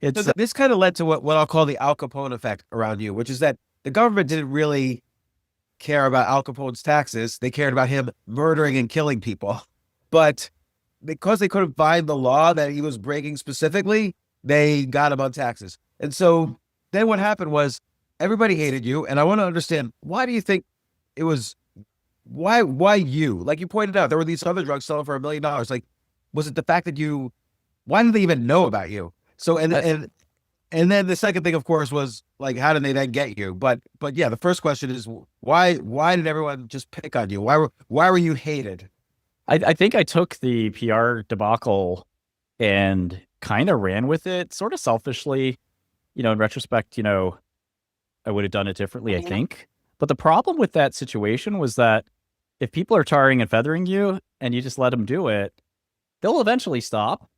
It's So this kind of led to what I'll call the Al Capone effect around you, which is that the government didn't really care about Al Capone's taxes. They cared about him murdering and killing people. But because they couldn't find the law that he was breaking specifically, they got him on taxes. And so then what happened was everybody hated you. And I want to understand, why do you think it was, why you? Like you pointed out, there were these other drugs selling for $1 million. Like, was it the fact that why did they even know about you? So, uh, and then the second thing, of course, was like, how did they then get you? But yeah, the first question is why did everyone just pick on you? Why were you hated? I think I took the PR debacle and kind of ran with it, sort of selfishly. In retrospect, I would have done it differently, I think. But the problem with that situation was that if people are tarring and feathering you and you just let them do it, they'll eventually stop.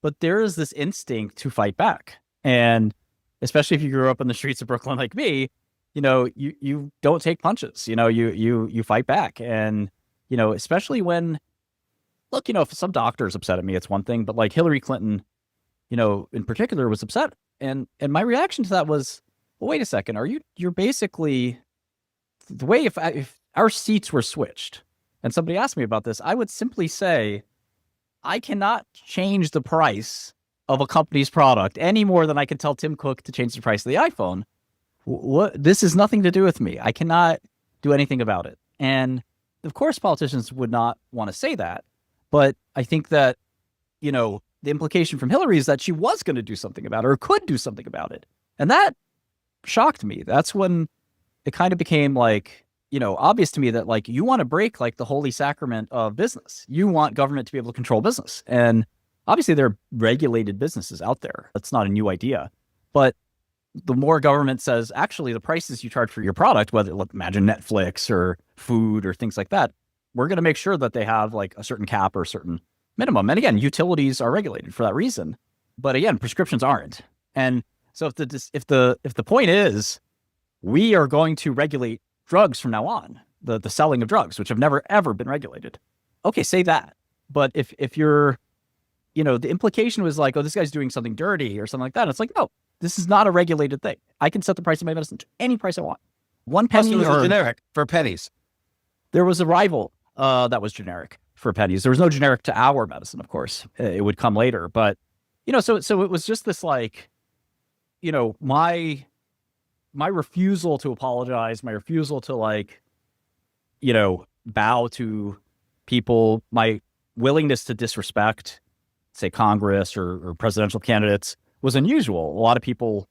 But there is this instinct to fight back. And especially if you grew up in the streets of Brooklyn like me, you don't take punches. You fight back. And, especially when, look, if some doctor's upset at me, it's one thing, but like Hillary Clinton, in particular was upset. And my reaction to that was, well, wait a second, you're basically the way, if our seats were switched and somebody asked me about this, I would simply say, I cannot change the price of a company's product any more than I can tell Tim Cook to change the price of the iPhone. This has nothing to do with me. I cannot do anything about it. And of course, politicians would not want to say that. But I think that, the implication from Hillary is that she was going to do something about it or could do something about it. And that shocked me. That's when it kind of became like, obvious to me that like you want to break like the holy sacrament of business. You want government to be able to control business. And obviously there are regulated businesses out there. That's not a new idea. But the more government says, actually, the prices you charge for your product, whether imagine Netflix or food or things like that, we're going to make sure that they have like a certain cap or a certain minimum. And again, utilities are regulated for that reason. But again, prescriptions aren't. And so if the point is we are going to regulate drugs from now on, the selling of drugs, which have never ever been regulated. Okay, say that. But if you're, the implication was like, oh, this guy's doing something dirty or something like that. And it's like, no, this is not a regulated thing. I can set the price of my medicine to any price I want. One Plus, it penny was a or generic for pennies. there was a rival that was generic for pennies. There was no generic to our medicine, of course. It would come later. But, so it was just this like, my refusal to apologize, my refusal to like, bow to people, my willingness to disrespect, say, Congress or presidential candidates was unusual. A lot of people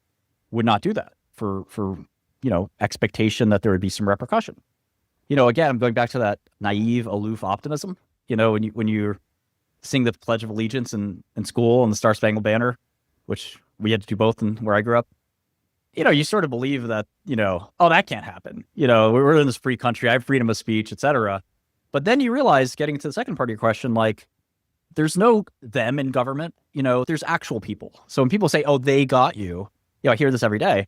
would not do that for expectation that there would be some repercussion. Again, I'm going back to that naive, aloof optimism. When you sing the Pledge of Allegiance in school and the Star Spangled Banner, which we had to do both in where I grew up, you sort of believe that, oh, that can't happen. We're in this free country. I have freedom of speech, et cetera. But then you realize, getting to the second part of your question, like, there's no them in government. There's actual people. So when people say, oh, they got you, I hear this every day.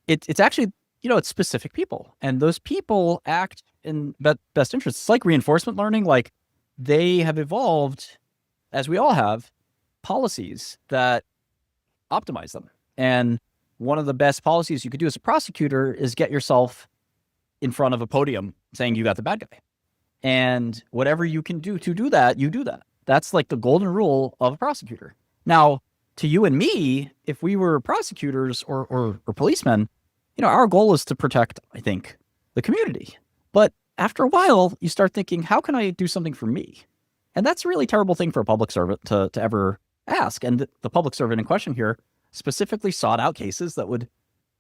It's actually, it's specific people. And those people act in best interests. It's like reinforcement learning. Like, they have evolved, as we all have, policies that optimize them. And one of the best policies you could do as a prosecutor is get yourself in front of a podium saying you got the bad guy. And whatever you can do to do that, you do that. That's like the golden rule of a prosecutor. Now, to you and me, if we were prosecutors or policemen, our goal is to protect, I think, the community. But after a while, you start thinking, how can I do something for me? And that's a really terrible thing for a public servant to ever ask. And the public servant in question here specifically sought out cases that would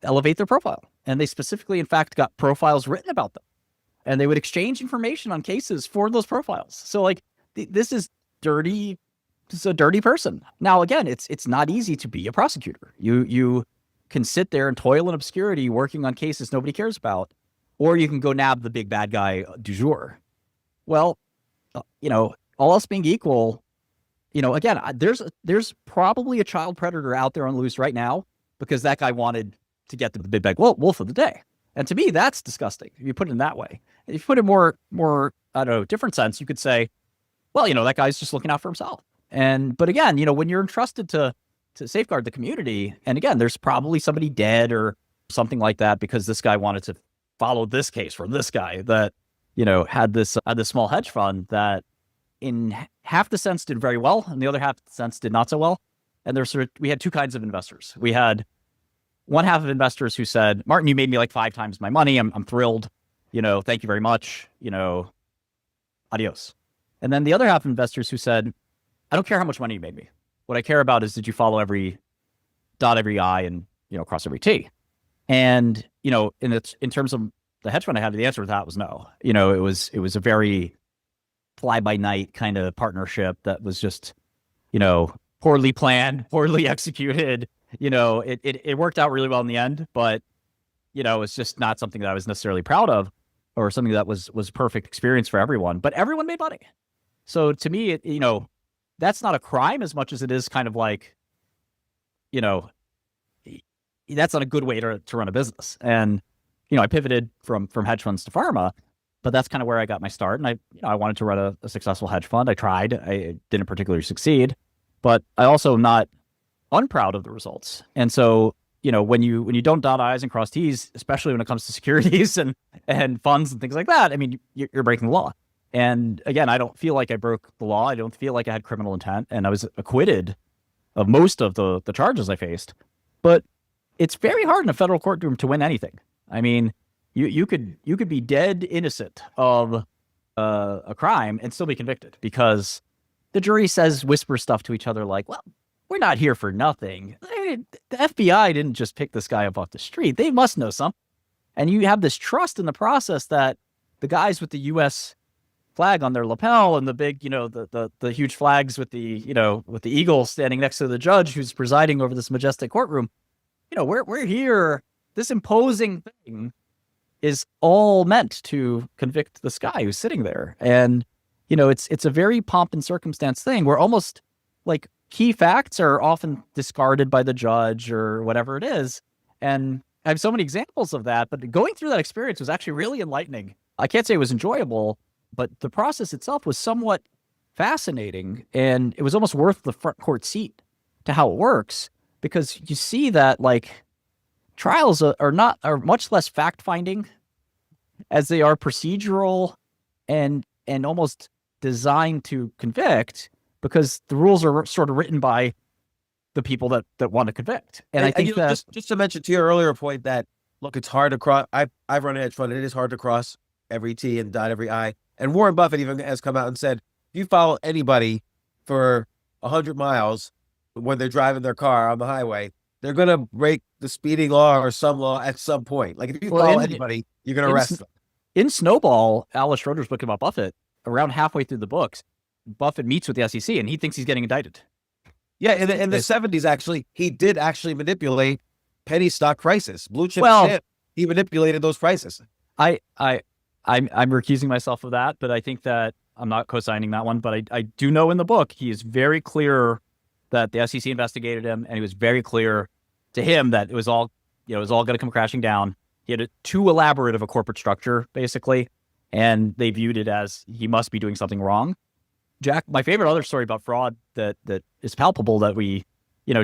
elevate their profile. And they specifically, in fact, got profiles written about them. And they would exchange information on cases for those profiles. So like, this is dirty. This is a dirty person. Now, again, it's not easy to be a prosecutor. You can sit there and toil in obscurity working on cases nobody cares about, or you can go nab the big bad guy du jour. Well, all else being equal, again, there's probably a child predator out there on the loose right now because that guy wanted to get the big bad wolf of the day. And to me, that's disgusting if you put it in that way. If you put it more, I don't know, different sense, you could say, well, that guy's just looking out for himself. But again, when you're entrusted to to safeguard the community. And again, there's probably somebody dead or something like that because this guy wanted to follow this case for this guy that, had this small hedge fund that in half the sense did very well and the other half the sense did not so well. And we had two kinds of investors. We had one half of investors who said, Martin, you made me like 5 times my money. I'm thrilled. Thank you very much. Adios. And then the other half of investors who said, I don't care how much money you made me. What I care about is, did you follow dot every I and, cross every T? And, in terms of the hedge fund I had, the answer to that was no. It was a very fly by night kind of partnership that was just, poorly planned, poorly executed. It worked out really well in the end, but, it's just not something that I was necessarily proud of or something that was perfect experience for everyone, but everyone made money. So to me, that's not a crime as much as it is kind of like, that's not a good way to run a business. And, I pivoted from hedge funds to pharma, but that's kind of where I got my start. And I wanted to run a successful hedge fund. I tried. I didn't particularly succeed, but I also am not unproud of the results. And so, when you don't dot I's and cross T's, especially when it comes to securities and funds and things like that, I mean, you're breaking the law. And again, I don't feel like I broke the law. I don't feel like I had criminal intent, and I was acquitted of most of the charges I faced. But it's very hard in a federal courtroom to win anything. I mean, you could be dead innocent of a crime and still be convicted because the jury whispers stuff to each other like, well, we're not here for nothing. The FBI didn't just pick this guy up off the street. They must know something. And you have this trust in the process that the guys with the U.S. flag on their lapel and the big, the huge flags with the eagle standing next to the judge who's presiding over this majestic courtroom, we're here. This imposing thing is all meant to convict this guy who's sitting there. And, it's a very pomp and circumstance thing where almost like key facts are often discarded by the judge or whatever it is. And I have so many examples of that, but going through that experience was actually really enlightening. I can't say it was enjoyable, but the process itself was somewhat fascinating, and it was almost worth the front court seat to how it works, because you see that like trials are much less fact finding as they are procedural and almost designed to convict, because the rules are sort of written by the people that want to convict. And I think that just to mention to your earlier point that, look, it's hard to cross. I've run a hedge fund, and it is hard to cross every T and dot every I. And Warren Buffett even has come out and said, if you follow anybody for 100 miles when they're driving their car on the highway, they're going to break the speeding law or some law at some point. Like if you follow anybody, you're going to arrest them. In Snowball, Alice Schroeder's book about Buffett, around halfway through the books, Buffett meets with the SEC and he thinks he's getting indicted. Yeah, in the 70s, actually, he did actually manipulate penny stock prices, blue chip shit. He manipulated those prices. I'm recusing myself of that, but I think that I'm not co-signing that one. But I do know in the book, he is very clear that the SEC investigated him, and he was very clear to him that it was all going to come crashing down. He had too elaborate of a corporate structure, basically, and they viewed it as he must be doing something wrong. Jack, my favorite other story about fraud that is palpable that we,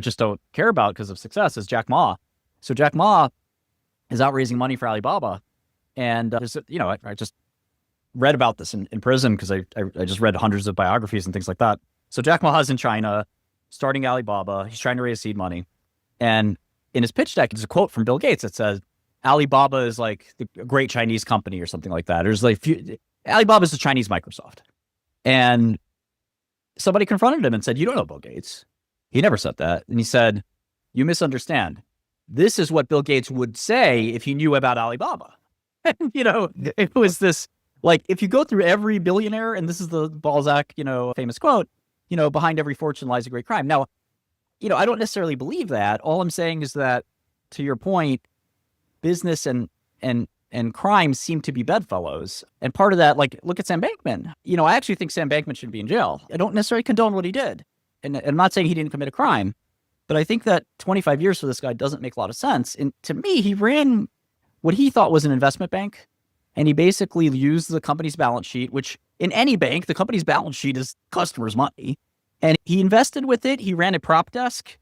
just don't care about because of success is Jack Ma. So Jack Ma is out raising money for Alibaba. And, I just read about this in prison because I just read hundreds of biographies and things like that. So Jack Ma is in China, starting Alibaba. He's trying to raise seed money. And in his pitch deck, there's a quote from Bill Gates that says, Alibaba is like a great Chinese company or something like that. There's like, Alibaba is the Chinese Microsoft. And somebody confronted him and said, you don't know Bill Gates. He never said that. And he said, you misunderstand. This is what Bill Gates would say if he knew about Alibaba. It was this, like, if you go through every billionaire, and this is the Balzac, famous quote, behind every fortune lies a great crime. Now, I don't necessarily believe that. All I'm saying is that, to your point, business and crime seem to be bedfellows. And part of that, like, look at Sam Bankman. I actually think Sam Bankman should be in jail. I don't necessarily condone what he did. And I'm not saying he didn't commit a crime, but I think that 25 years for this guy doesn't make a lot of sense. And to me, he ran what he thought was an investment bank. And he basically used the company's balance sheet, which in any bank, the company's balance sheet is customers' money. And he invested with it. He ran a prop desk.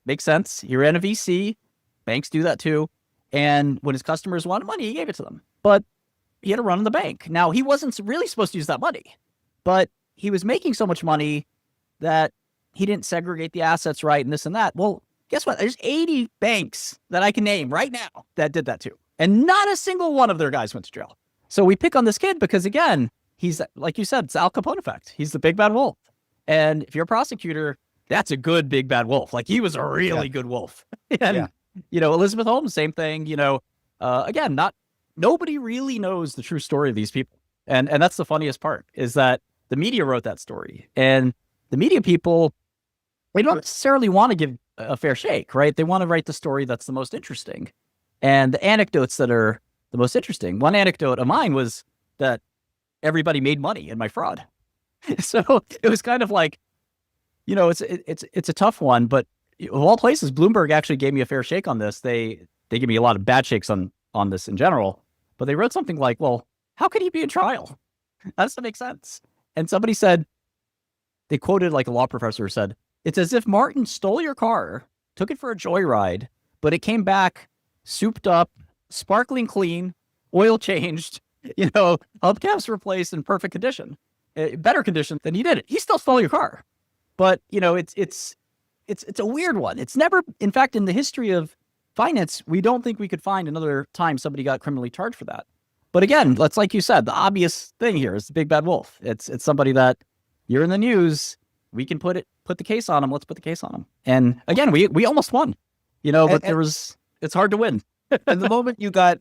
Makes sense. He ran a VC. Banks do that too. And when his customers wanted money, he gave it to them. But he had a run on the bank. Now, he wasn't really supposed to use that money, but he was making so much money that he didn't segregate the assets right and this and that. Well, guess what? There's 80 banks that I can name right now that did that too. And not a single one of their guys went to jail. So we pick on this kid because, again, he's, like you said, it's Al Capone effect. He's the big bad wolf. And if you're a prosecutor, that's a good big bad wolf. Like, he was a really good wolf. And, Elizabeth Holmes, same thing. Again, nobody really knows the true story of these people. And that's the funniest part, is that the media wrote that story. And the media people, they don't necessarily want to give a fair shake, right? They want to write the story that's the most interesting. And the anecdotes that are the most interesting. One anecdote of mine was that everybody made money in my fraud. So it was kind of like, it's a tough one, but of all places, Bloomberg actually gave me a fair shake on this. They give me a lot of bad shakes on this in general, but they wrote something like, well, how could he be in trial? That doesn't make sense. And somebody said, they quoted like a law professor said, it's as if Martin stole your car, took it for a joyride, but it came back souped up, sparkling clean, oil changed, hubcaps replaced in perfect condition, better condition than he did it. He still stole your car. But, it's a weird one. It's never, in fact, in the history of finance, we don't think we could find another time somebody got criminally charged for that. But again, let's, like you said, the obvious thing here is the big bad wolf. It's somebody that you're in the news. We can put the case on him. Let's put the case on him. And again, we almost won, but it's hard to win. And the moment you got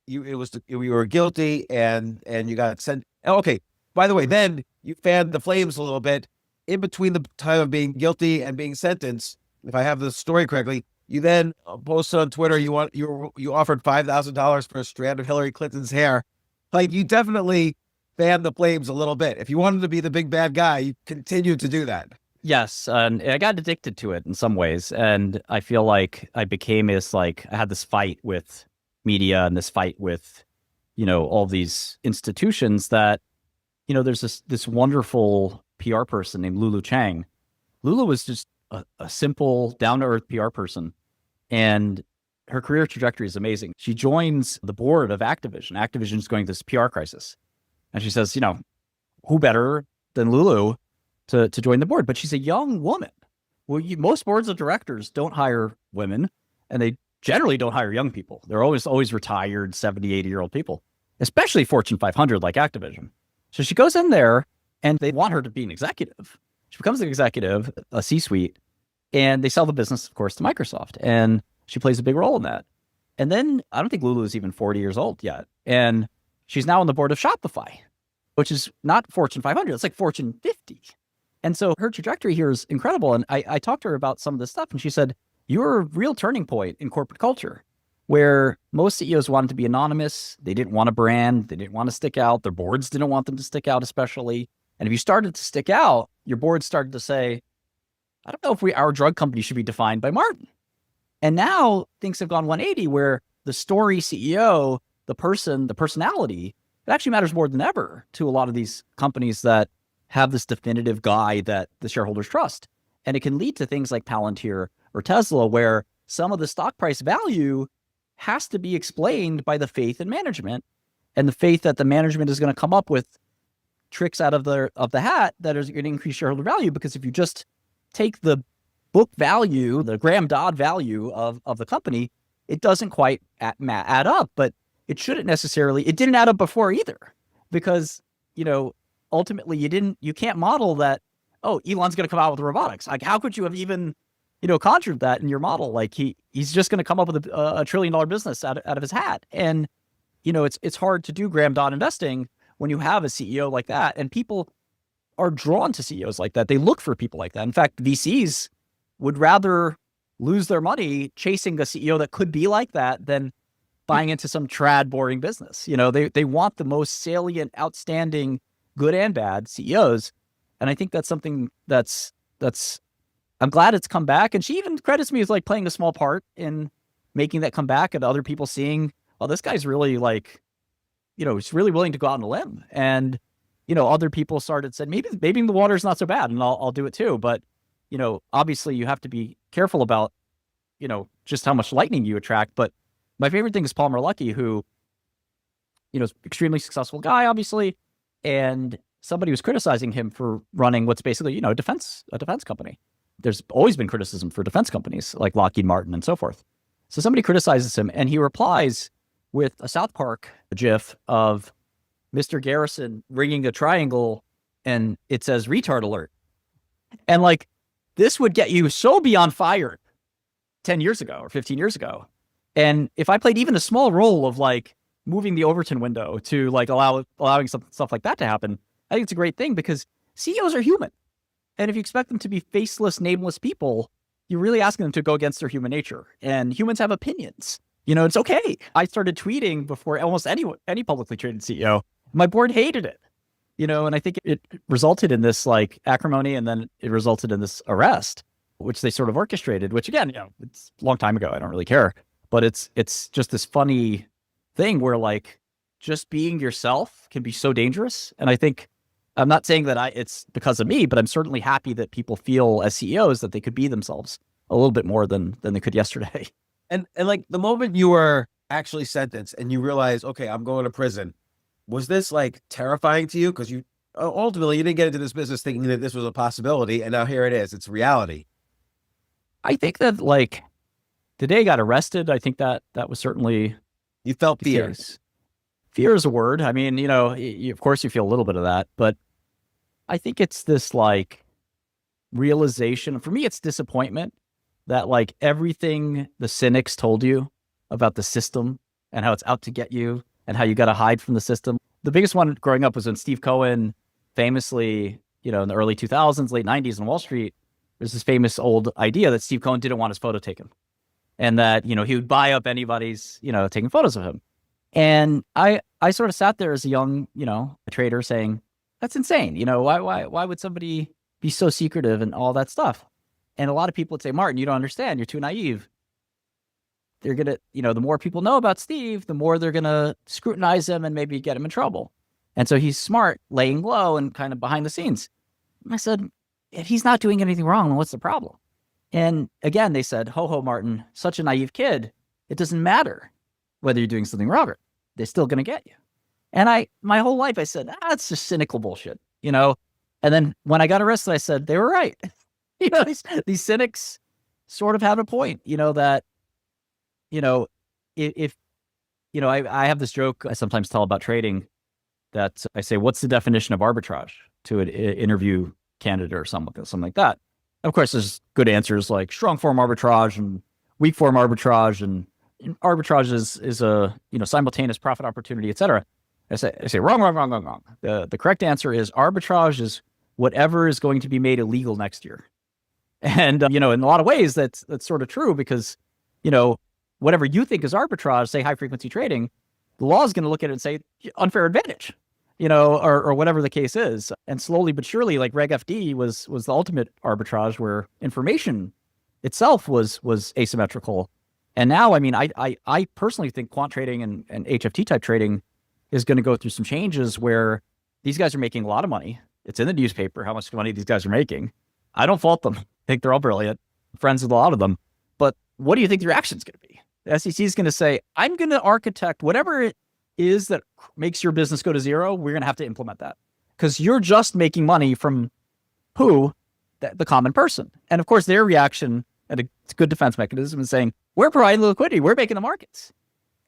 you were guilty and you got sent. Okay. By the way, then you fanned the flames a little bit in between the time of being guilty and being sentenced. If I have the story correctly, you then posted on Twitter, you offered $5,000 for a strand of Hillary Clinton's hair. Like, you definitely fanned the flames a little bit. If you wanted to be the big bad guy, you continued to do that. Yes. And I got addicted to it in some ways. And I feel like I became I had this fight with media and this fight with, all these institutions that, there's this wonderful PR person named Lulu Chang. Lulu was just a simple, down-to-earth PR person. And her career trajectory is amazing. She joins the board of Activision. Activision's going through this PR crisis. And she says, who better than Lulu to join the board? But she's a young woman. Well, most boards of directors don't hire women, and they generally don't hire young people. They're always retired 70, 80-year-old people, especially Fortune 500 like Activision. So she goes in there, and they want her to be an executive. She becomes an executive, a C-suite, and they sell the business, of course, to Microsoft. And she plays a big role in that. And then I don't think Lulu is even 40 years old yet. And she's now on the board of Shopify, which is not Fortune 500. It's like Fortune 50. And so her trajectory here is incredible. And I talked to her about some of this stuff, and she said, you're a real turning point in corporate culture, where most CEOs wanted to be anonymous. They didn't want a brand. They didn't want to stick out. Their boards didn't want them to stick out, especially. And if you started to stick out, your board started to say, I don't know if our drug company should be defined by Martin. And now things have gone 180, where the story CEO, the personality, it actually matters more than ever to a lot of these companies that have this definitive guy that the shareholders trust. And it can lead to things like Palantir or Tesla, where some of the stock price value has to be explained by the faith in management, and the faith that the management is going to come up with tricks out of the hat that is going to increase shareholder value. Because if you just take the book value, the Graham Dodd value of the company, it doesn't quite add up. But it shouldn't necessarily. It didn't add up before either, because ultimately you can't model that. Oh, Elon's going to come out with robotics. Like, how could you have even conjured that in your model? Like, he's just going to come up with a $1 trillion business out of his hat. And it's hard to do Graham Dodd investing when you have a CEO like that, and people are drawn to CEOs like that. They look for people like that. In fact, VCs would rather lose their money chasing a CEO that could be like that than buying into some trad boring business. They want the most salient, outstanding, good and bad CEOs. And I think that's something that's I'm glad it's come back. And she even credits me as like playing a small part in making that come back, and other people seeing, oh, this guy's really he's really willing to go out on a limb. And, other people said, maybe the water's not so bad, and I'll do it too. But, obviously you have to be careful about, just how much lightning you attract. But my favorite thing is Palmer Luckey, who, is extremely successful guy, obviously, and somebody was criticizing him for running what's basically, a defense company. There's always been criticism for defense companies like Lockheed Martin and so forth. So somebody criticizes him, and he replies with a South Park gif of Mr. Garrison ringing a triangle, and it says retard alert. And like, this would get you so beyond fired 10 years ago or 15 years ago. And if I played even a small role of like moving the Overton window to like allowing stuff like that to happen, I think it's a great thing, because CEOs are human. And if you expect them to be faceless, nameless people, you're really asking them to go against their human nature. And humans have opinions. It's okay. I started tweeting before almost any publicly traded CEO. My board hated it, and I think it resulted in this like acrimony, and then it resulted in this arrest, which they sort of orchestrated, which again, it's a long time ago. I don't really care, but it's just this funny thing where like just being yourself can be so dangerous. And I think, I'm not saying that it's because of me, but I'm certainly happy that people feel as CEOs that they could be themselves a little bit more than they could yesterday. And like the moment you were actually sentenced and you realized, okay, I'm going to prison, was this like terrifying to you? Because you ultimately you didn't get into this business thinking that this was a possibility, and now here it is. It's reality. I think that like the day I got arrested, I think that was certainly You felt fear. case. Fear is a word. I mean, of course you feel a little bit of that, but I think it's this like realization. For me, it's disappointment that like everything the cynics told you about the system and how it's out to get you and how you got to hide from the system. The biggest one growing up was when Steve Cohen famously, in the early 2000s, late 90s on Wall Street, there's this famous old idea that Steve Cohen didn't want his photo taken, and that, he would buy up anybody's, taking photos of him. And I sort of sat there as a young, trader saying, that's insane. Why would somebody be so secretive and all that stuff? And a lot of people would say, Martin, you don't understand. You're too naive. They're going to, the more people know about Steve, the more they're going to scrutinize him and maybe get him in trouble. And so he's smart, laying low and kind of behind the scenes. And I said, if he's not doing anything wrong, then what's the problem? And again, they said, ho, Martin, such a naive kid. It doesn't matter whether you're doing something wrong. They're still going to get you. And my whole life, I said, that's just cynical bullshit, And then when I got arrested, I said, they were right. These cynics sort of had a point, that, if, I have this joke I sometimes tell about trading, that I say, what's the definition of arbitrage to an interview candidate or something like that? Of course, there's good answers like strong form arbitrage and weak form arbitrage, and arbitrage is a, simultaneous profit opportunity, et cetera. I say wrong. The correct answer is arbitrage is whatever is going to be made illegal next year. And, in a lot of ways, that's sort of true, because, whatever you think is arbitrage, say high frequency trading, the law is going to look at it and say unfair advantage, or whatever the case is. And slowly but surely, like Reg FD was the ultimate arbitrage, where information itself was asymmetrical. And now, I mean, I personally think quant trading and HFT type trading is going to go through some changes where these guys are making a lot of money. It's in the newspaper how much money these guys are making. I don't fault them. I think they're all brilliant. I'm friends with a lot of them. But what do you think the reaction is going to be? The SEC is going to say, I'm going to architect whatever it is that makes your business go to zero. We're going to have to implement that, because you're just making money from who? The common person. And of course, their reaction, and it's a good defense mechanism, is saying, we're providing the liquidity. We're making the markets.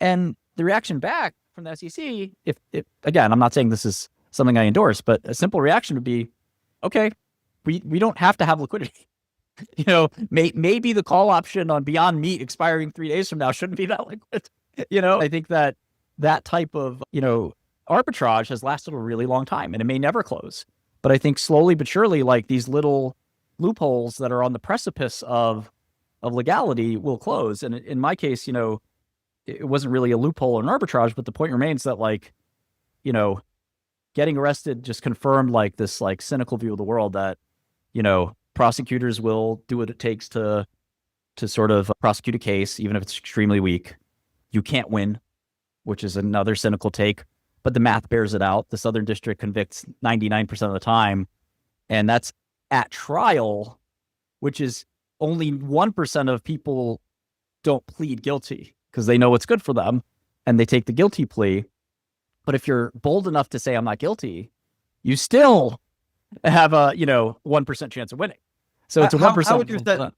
And the reaction back from the SEC, if again, I'm not saying this is something I endorse, but a simple reaction would be, okay, we don't have to have liquidity. Maybe the call option on Beyond Meat expiring 3 days from now shouldn't be that liquid. I think that type of, arbitrage has lasted a really long time, and it may never close. But I think slowly but surely, like these little loopholes that are on the precipice of legality will close. And in my case, it wasn't really a loophole or an arbitrage, but the point remains that, like, getting arrested just confirmed like this like cynical view of the world that, prosecutors will do what it takes to sort of prosecute a case, even if it's extremely weak. You can't win, which is another cynical take, but the math bears it out. The Southern District convicts 99% of the time, and that's at trial, which is only 1% of people don't plead guilty because they know what's good for them and they take the guilty plea. But if you're bold enough to say, I'm not guilty, you still have a, 1% chance of winning. So it's a 1%.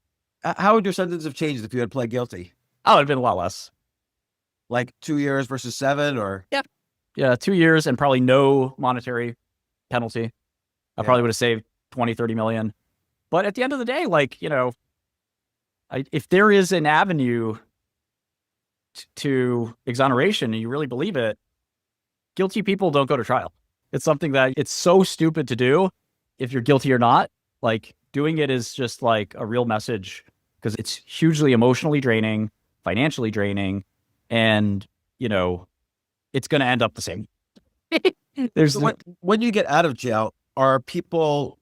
How would your sentence have changed if you had pled guilty? Oh, it'd been a lot less. Like 2 years versus 7, or? Yeah, 2 years and probably no monetary penalty. I probably would have saved 20, 30 million. But at the end of the day, like, if there is an avenue to exoneration and you really believe it, guilty people don't go to trial. It's something that it's so stupid to do if you're guilty or not. Like, doing it is just like a real message because it's hugely emotionally draining, financially draining, and, it's going to end up the same. So when you get out of jail, are people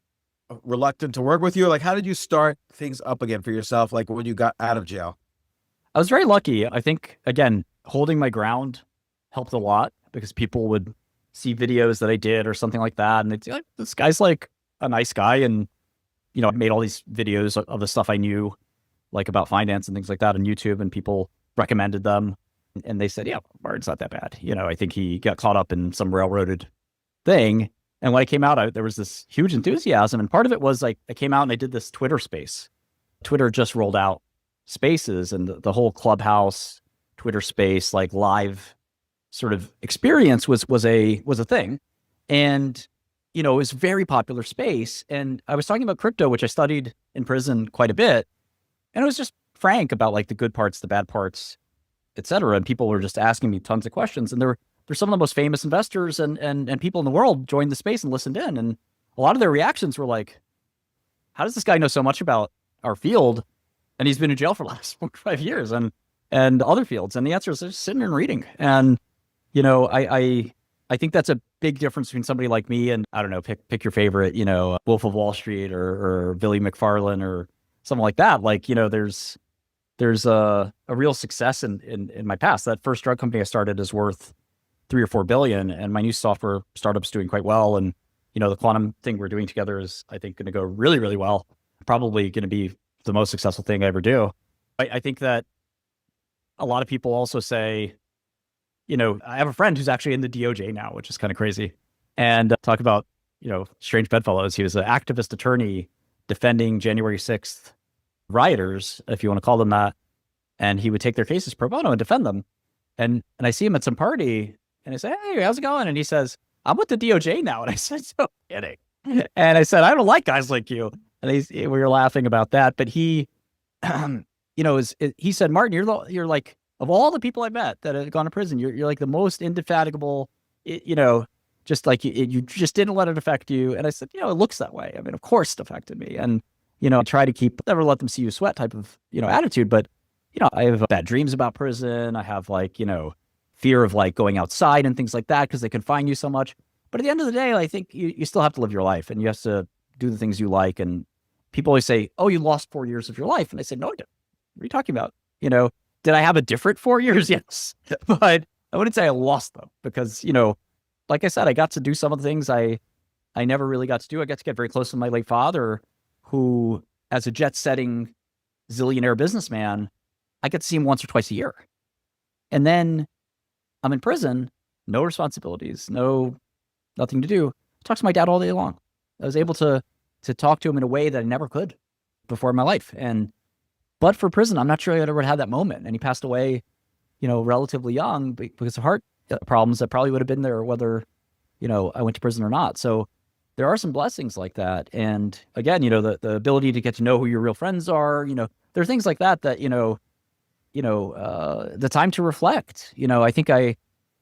reluctant to work with you? Like, how did you start things up again for yourself? Like when you got out of jail? I was very lucky. I think, again, holding my ground helped a lot because people would see videos that I did or something like that. And they'd say, like, this guy's like a nice guy. And, I made all these videos of the stuff I knew, like about finance and things like that on YouTube, and people recommended them. And they said, yeah, Martin's not that bad. I think he got caught up in some railroaded thing. And when I came out, there was this huge enthusiasm. And part of it was like, I came out and I did this Twitter space. Twitter just rolled out spaces, and the whole Clubhouse Twitter space, like live sort of experience was a thing. And, it was a very popular space. And I was talking about crypto, which I studied in prison quite a bit. And it was just frank about like the good parts, the bad parts, et cetera. And people were just asking me tons of questions. And there's some of the most famous investors and people in the world joined the space and listened in. And a lot of their reactions were like, how does this guy know so much about our field? And he's been in jail for the last 4 or 5 years and other fields. And the answer is just sitting and reading. And, I think that's a big difference between somebody like me and, I don't know, pick your favorite, Wolf of Wall Street or Billy McFarlane or something like that. Like, there's a real success in my past. That first drug company I started is worth 3 or 4 billion, and my new software startup's doing quite well. And, the quantum thing we're doing together is, I think, going to go really, really well. Probably going to be the most successful thing I ever do. I think that a lot of people also say, I have a friend who's actually in the DOJ now, which is kind of crazy. And talk about, strange bedfellows. He was an activist attorney defending January 6th rioters, if you want to call them that. And he would take their cases pro bono and defend them. And I see him at some party and I say, hey, how's it going? And he says, I'm with the DOJ now. And I said, so kidding. And I said, I don't like guys like you. And we were laughing about that. But he, he said, Martin, you're like, of all the people I met that had gone to prison, you're like the most indefatigable, just like you just didn't let it affect you. And I said, it looks that way. I mean, of course it affected me. And, I try to never let them see you sweat type of, attitude. But, I have bad dreams about prison. I have like, fear of like going outside and things like that because they confine you so much. But at the end of the day, I think you still have to live your life and you have to do the things you like. And people always say, oh, you lost 4 years of your life. And I said, no, I didn't. What are you talking about? Did I have a different 4 years? Yes. But I wouldn't say I lost them because, like I said, I got to do some of the things I never really got to do. I got to get very close to my late father, who, as a jet-setting zillionaire businessman, I get to see him once or twice a year. And then I'm in prison, no responsibilities, nothing to do. I talk to my dad all day long. I was able to talk to him in a way that I never could before in my life. But for prison, I'm not sure I'd ever had that moment. And he passed away, relatively young because of heart problems that probably would have been there whether, I went to prison or not. So there are some blessings like that. And again, the ability to get to know who your real friends are, there are things like that, the time to reflect, I think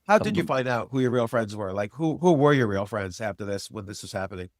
How did you find out who your real friends were? Like who were your real friends after this, when this was happening?